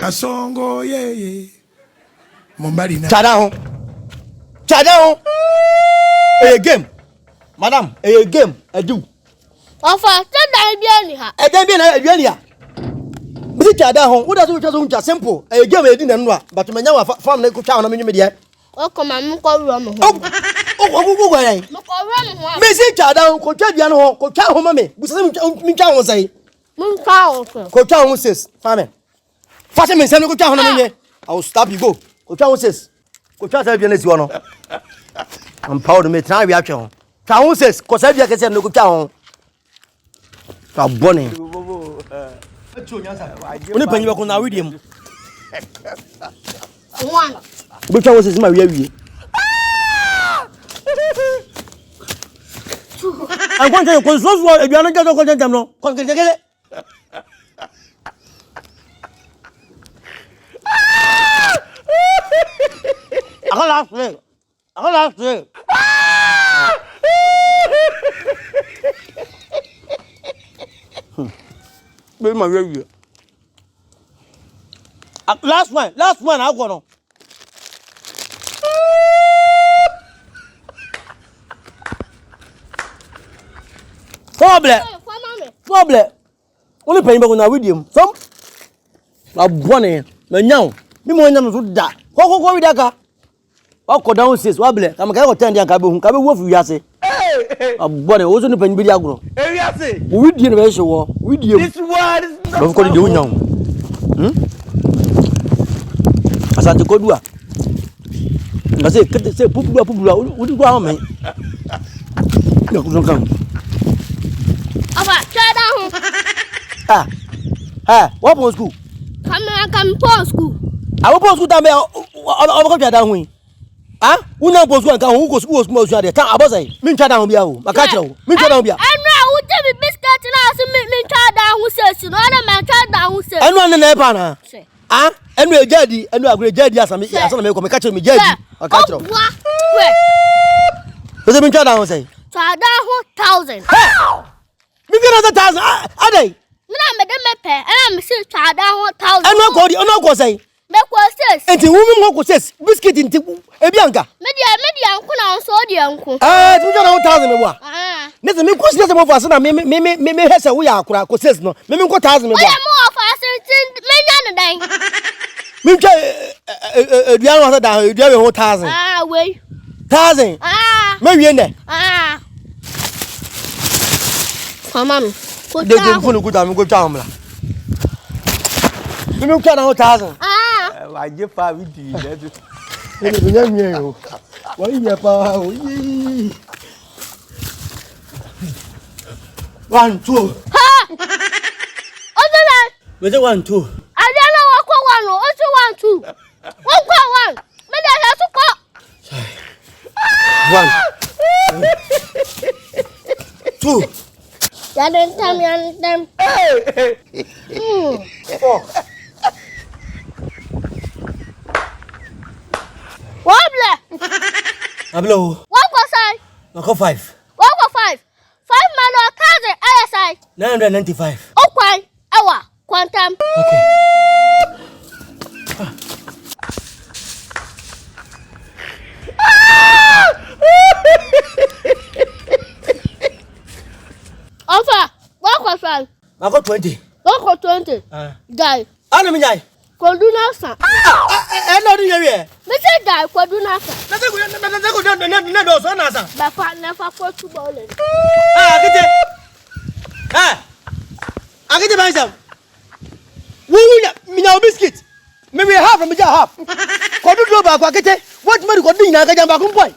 Kasongo ye. Mombari na. Chada ho. A game. Madam, a game. I do. Ofa, chada biani ha. E dem biani ha. Bi chada ho. Wo da so twa so ncha simple. A game e di na no a, but menya wa farm na ko twa ho na menyu de. O ko ma mu ko ro mo ho. O go yan. Mo ko ro mo ho. Me si chada ho ko twa bia no ho, ko twa ho ma me. Bu se mi twa ho sai. Mu twa ho so. Ko twa ho sis. Fame. Fashion me say me ko twa ho na menye. I will stop you go. Ko twa ho sis. Ko twa sai bia na si ho no. I'm proud of me. Try we atwe ho. Twa ho sis. Ko sai bia ke say no ko twa ho. Ka bone. Oni panyi ba ko na we dem. One. Bi twa ho sis ma we awie. An kon je ko so so e bia no je ko jam no. Kon ke je. Akala se. Be ma we. Last one I go no. Problem. Only pay me go na with him. Some na bone na nyaw. Me mo nya no so da. Ko we da ka. Wa ko down says wa ble. Kam ka ko ten dia ka be hu. Ka be wo fu wiase. Bone wo so ni pan bi di agro. E wiase. We die na be hye wo. We die. This word is not. Don't call it nyaw. Asante ko dua. Ngase kete se pupula. Wo di gwa me. Ya ko kan. Ofa, chada ho. What for school? Come for school. I will post school down there. Over down hui. Una post school and come who go school school there. Can abosai. Min chada ho bia ho. Makacho. Min chada ho bia. Enra wo te bi biscuit na so min chada ho se no na ma chada ho se. Enu na pa na. Enu ejadi, enu agre jadi asame me ko me kacho me jadi. Makacho. We. Oze min chada ho say. Chada ho 1000. Me get another 1000. Adai. Na me de me pe, na me si chada ho 1000. Enu ko say. Me ko ses. Enti wumi mo ko ses. Biscuit nti ebianka. Me dia nku na so dia nku. Tu chada ho 1000 me boa. Nese me ko ses mo fa na me hese wo ya akura ko ses no. Me ko 1000 me boa. Oya mo fa sin me nya no dan. Me twa eduan wa da eduan we ho 1000. We. 1000. Me wie ne. Mama mi. De phone ku ta me go twa amla. Me twa na ho 1000. Wa je fa we di that. Me nya mi yo. Wa yi pa o yi. 1 2. Ha! Ozola. Me say 1 2. Adana wa ko 1 o so 1 2. Wo ko 1. Me da ya so ko. 1 2. Yan tam. 4. Wobble. Ablo. What go say? No ko 5. What go 5? 5 man or 1000 LSI. 995. Okay. Ewa. Quantum. Okay. Offer. What go 5? I got 20. What go 20? Die. Ana mi nyai. Koduna sa. No do ye. Me say die koduna sa. Na do so na sa. Ba fa never for to ball. Akete. Akete buy some. Mi na biscuit. Me we half from half. Kodu do ba ko Akete. What me ko din na ka jamba kun boy.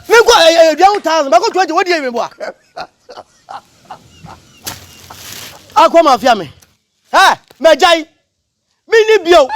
Me ko e 1000 ba ko 20 what dey me boy. Akwa mafia me. Me jai. Me ni bio.